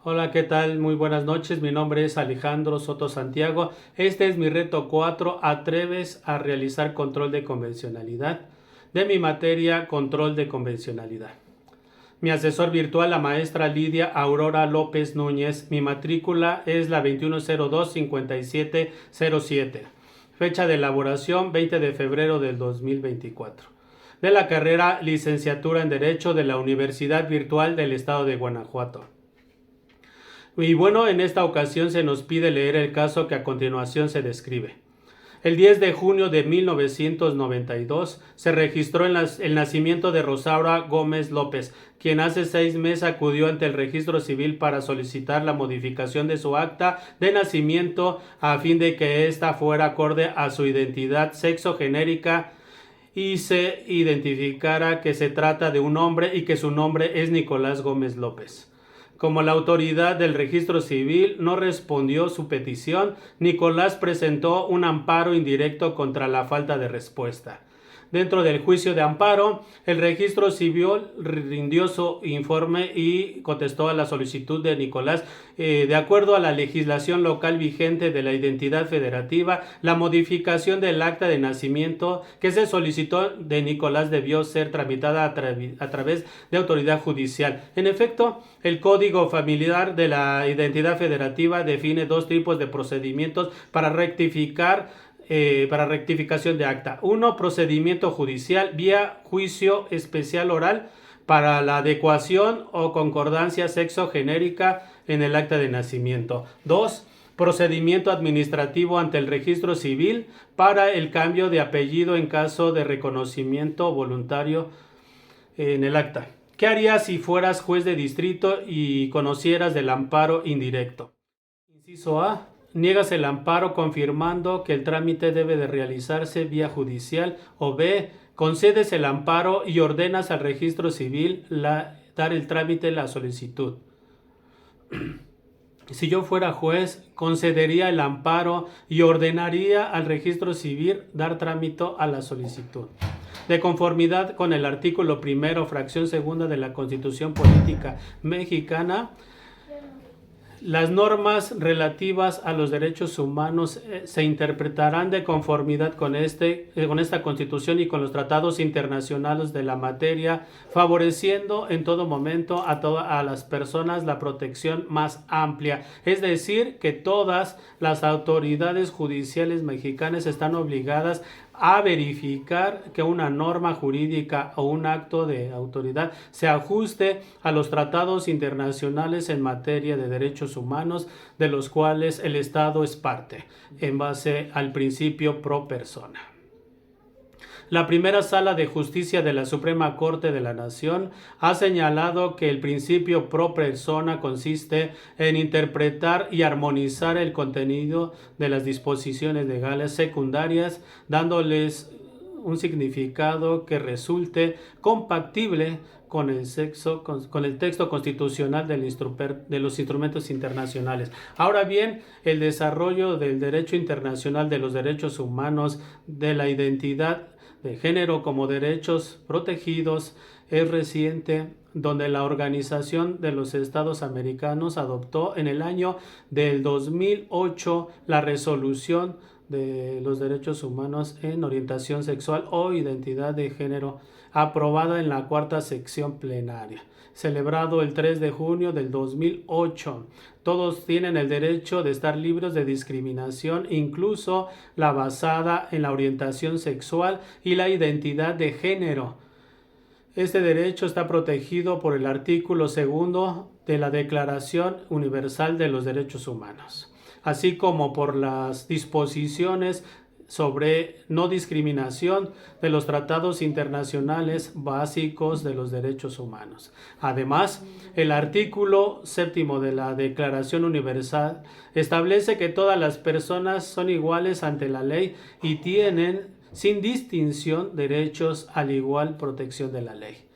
Hola, ¿qué tal? Muy buenas noches. Mi nombre es Alejandro Soto Santiago. Este es mi reto 4. ¿Atreves a realizar control de convencionalidad? De mi materia, control de convencionalidad. Mi asesor virtual, la maestra Lidia Aurora López Núñez. Mi matrícula es la 2102-5707. Fecha de elaboración 20 de febrero del 2024. De la carrera Licenciatura en Derecho de la Universidad Virtual del Estado de Guanajuato. Y bueno, en esta ocasión se nos pide leer el caso que a continuación se describe. El 10 de junio de 1992 se registró el nacimiento de Rosaura Gómez López, quien hace 6 meses acudió ante el registro civil para solicitar la modificación de su acta de nacimiento a fin de que ésta fuera acorde a su identidad sexogenérica y se identificara que se trata de un hombre y que su nombre es Nicolás Gómez López. Como la autoridad del registro civil no respondió su petición, Nicolás presentó un amparo indirecto contra la falta de respuesta. Dentro del juicio de amparo, el registro civil rindió su informe y contestó a la solicitud de Nicolás. De acuerdo a la legislación local vigente de la identidad federativa, la modificación del acta de nacimiento que se solicitó de Nicolás debió ser tramitada a través de autoridad judicial. En efecto, el Código Familiar de la Identidad Federativa define dos tipos de procedimientos para rectificación de acta. Uno, procedimiento judicial vía juicio especial oral para la adecuación o concordancia sexogenérica en el acta de nacimiento. Dos, procedimiento administrativo ante el registro civil para el cambio de apellido en caso de reconocimiento voluntario en el acta. ¿Qué harías si fueras juez de distrito y conocieras del amparo indirecto? Inciso A. Niegas el amparo confirmando que el trámite debe de realizarse vía judicial. O B. Concedes el amparo y ordenas al registro civil dar el trámite la solicitud. Si yo fuera juez, concedería el amparo y ordenaría al registro civil dar trámite a la solicitud. De conformidad con el artículo primero, fracción segunda de la Constitución Política Mexicana, las normas relativas a los derechos humanos se interpretarán de conformidad con esta Constitución y con los tratados internacionales de la materia, favoreciendo en todo momento a las personas la protección más amplia. Es decir, que todas las autoridades judiciales mexicanas están obligadas a verificar que una norma jurídica o un acto de autoridad se ajuste a los tratados internacionales en materia de derechos humanos de los cuales el Estado es parte, en base al principio pro persona. La primera sala de justicia de la Suprema Corte de la Nación ha señalado que el principio pro persona consiste en interpretar y armonizar el contenido de las disposiciones legales secundarias, dándoles un significado que resulte compatible con el texto constitucional de los instrumentos internacionales. Ahora bien, el desarrollo del derecho internacional de los derechos humanos, de la identidad de género como derechos protegidos es reciente, donde la Organización de los Estados Americanos adoptó en el año del 2008 la resolución de los derechos humanos en orientación sexual o identidad de género, aprobada en la cuarta sección plenaria, celebrado el 3 de junio del 2008. Todos tienen el derecho de estar libres de discriminación, incluso la basada en la orientación sexual y la identidad de género. Este derecho está protegido por el artículo 2 de la Declaración Universal de los Derechos Humanos, así como por las disposiciones sobre no discriminación de los tratados internacionales básicos de los derechos humanos. Además, el artículo 7 de la Declaración Universal establece que todas las personas son iguales ante la ley y tienen, sin distinción, derechos a la igual protección de la ley.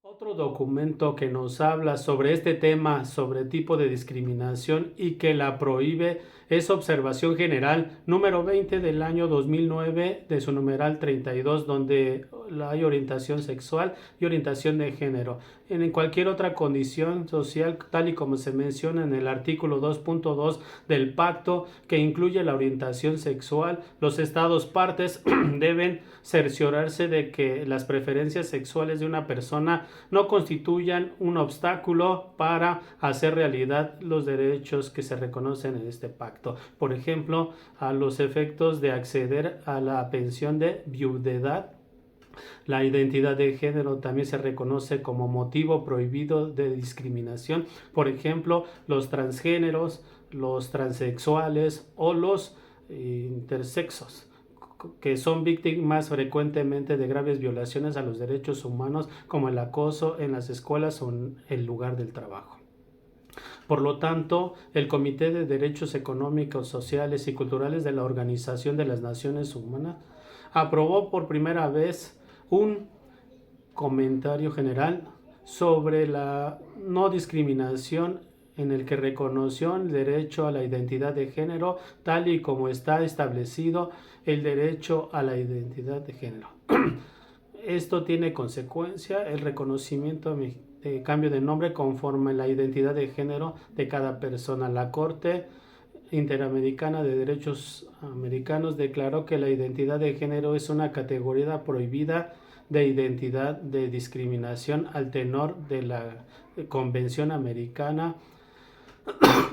Otro documento que nos habla sobre este tema, sobre tipo de discriminación y que la prohíbe, es Observación General número 20 del año 2009 de su numeral 32, donde hay orientación sexual y orientación de género. En cualquier otra condición social, tal y como se menciona en el artículo 2.2 del pacto, que incluye la orientación sexual, los estados partes deben cerciorarse de que las preferencias sexuales de una persona no constituyan un obstáculo para hacer realidad los derechos que se reconocen en este pacto. Por ejemplo, a los efectos de acceder a la pensión de viudedad. La identidad de género también se reconoce como motivo prohibido de discriminación. Por ejemplo, los transgéneros, los transexuales o los intersexos, que son víctimas frecuentemente de graves violaciones a los derechos humanos, como el acoso en las escuelas o en el lugar del trabajo. Por lo tanto, el Comité de Derechos Económicos, Sociales y Culturales de la Organización de las Naciones Unidas aprobó por primera vez un comentario general sobre la no discriminación, en el que reconoció el derecho a la identidad de género tal y como está establecido el derecho a la identidad de género. Esto tiene consecuencia el reconocimiento de cambio de nombre conforme a la identidad de género de cada persona. La Corte Interamericana de Derechos Americanos declaró que la identidad de género es una categoría prohibida de identidad de discriminación al tenor de la Convención Americana.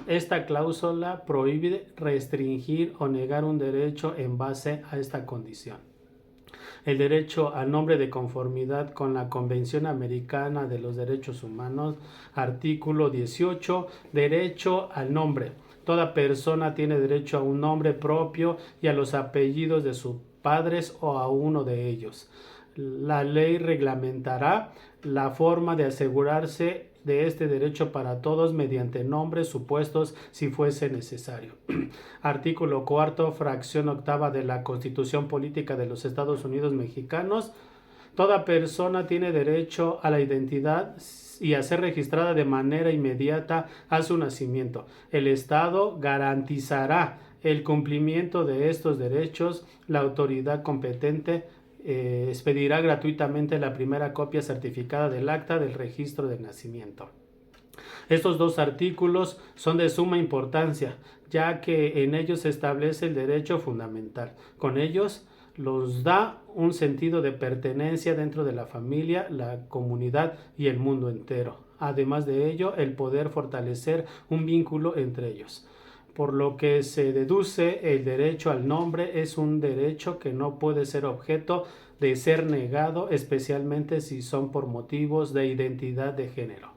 Esta cláusula prohíbe restringir o negar un derecho en base a esta condición. El derecho al nombre de conformidad con la Convención Americana de los Derechos Humanos, artículo 18, derecho al nombre. Toda persona tiene derecho a un nombre propio y a los apellidos de sus padres o a uno de ellos. La ley reglamentará la forma de asegurarse de este derecho para todos mediante nombres supuestos si fuese necesario. Artículo 4, fracción 8 de la Constitución Política de los Estados Unidos Mexicanos. Toda persona tiene derecho a la identidad y a ser registrada de manera inmediata a su nacimiento. El Estado garantizará el cumplimiento de estos derechos. La autoridad competente expedirá gratuitamente la primera copia certificada del acta del registro de nacimiento. Estos dos artículos son de suma importancia, ya que en ellos se establece el derecho fundamental. Con ellos los da un sentido de pertenencia dentro de la familia, la comunidad y el mundo entero. Además de ello, el poder fortalecer un vínculo entre ellos. Por lo que se deduce, el derecho al nombre es un derecho que no puede ser objeto de ser negado, especialmente si son por motivos de identidad de género.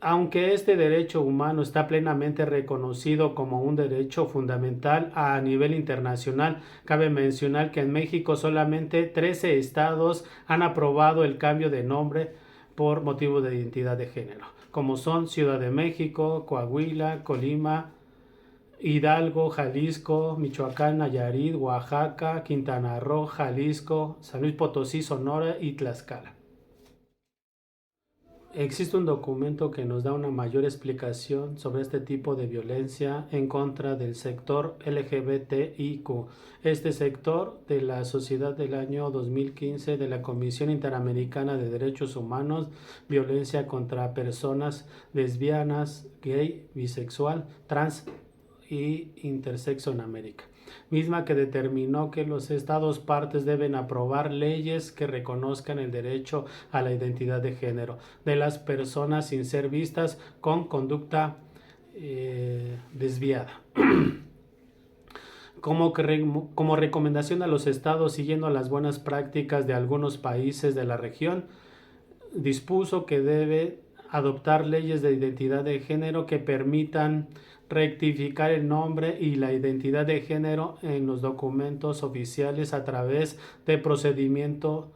Aunque este derecho humano está plenamente reconocido como un derecho fundamental a nivel internacional, cabe mencionar que en México solamente 13 estados han aprobado el cambio de nombre por motivo de identidad de género, como son Ciudad de México, Coahuila, Colima, Hidalgo, Jalisco, Michoacán, Nayarit, Oaxaca, Quintana Roo, Jalisco, San Luis Potosí, Sonora y Tlaxcala. Existe un documento que nos da una mayor explicación sobre este tipo de violencia en contra del sector LGBTIQ. Este sector de la sociedad del año 2015 de la Comisión Interamericana de Derechos Humanos, violencia contra personas lesbianas, gay, bisexual, trans y intersexo en América, misma que determinó que los estados partes deben aprobar leyes que reconozcan el derecho a la identidad de género de las personas sin ser vistas con conducta desviada. Como recomendación a los estados, siguiendo las buenas prácticas de algunos países de la región, dispuso que debe adoptar leyes de identidad de género que permitan rectificar el nombre y la identidad de género en los documentos oficiales a través de procedimientos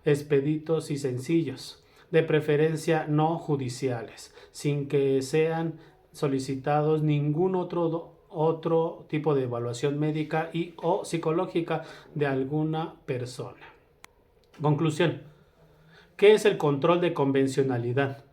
expeditos y sencillos, de preferencia no judiciales, sin que sean solicitados ningún otro tipo de evaluación médica y o psicológica de alguna persona. Conclusión. ¿Qué es el control de convencionalidad?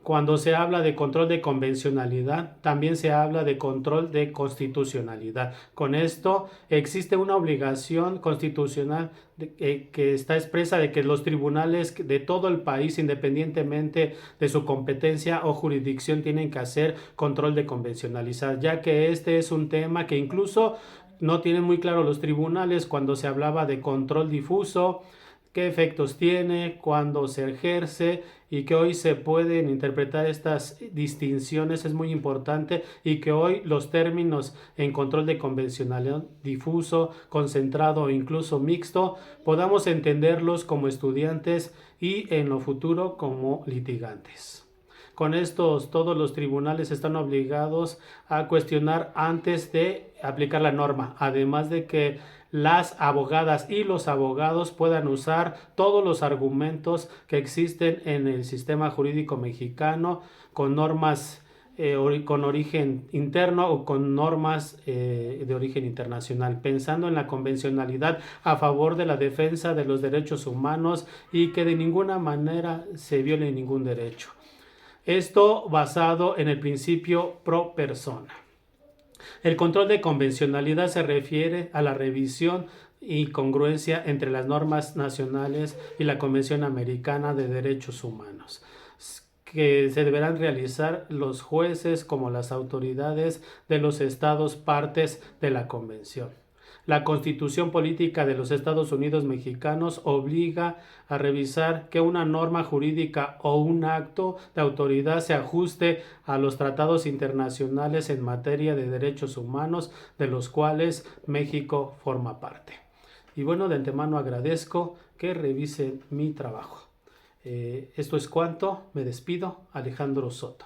Cuando se habla de control de convencionalidad, también se habla de control de constitucionalidad. Con esto existe una obligación constitucional que está expresa de que los tribunales de todo el país, independientemente de su competencia o jurisdicción, tienen que hacer control de convencionalidad, ya que este es un tema que incluso no tienen muy claro los tribunales cuando se hablaba de control difuso, qué efectos tiene, cuándo se ejerce, y que hoy se pueden interpretar estas distinciones es muy importante, y que hoy los términos en control de convencionalidad difuso, concentrado o incluso mixto podamos entenderlos como estudiantes y en lo futuro como litigantes. Con estos, todos los tribunales están obligados a cuestionar antes de aplicar la norma, además de que las abogadas y los abogados puedan usar todos los argumentos que existen en el sistema jurídico mexicano con normas con origen interno o con normas de origen internacional, pensando en la convencionalidad a favor de la defensa de los derechos humanos y que de ninguna manera se viole ningún derecho. Esto basado en el principio pro persona. El control de convencionalidad se refiere a la revisión y congruencia entre las normas nacionales y la Convención Americana de Derechos Humanos, que se deberán realizar los jueces como las autoridades de los estados partes de la Convención. La Constitución Política de los Estados Unidos Mexicanos obliga a revisar que una norma jurídica o un acto de autoridad se ajuste a los tratados internacionales en materia de derechos humanos, de los cuales México forma parte. Y bueno, de antemano agradezco que revisen mi trabajo. Esto es cuanto. Me despido. Alejandro Soto.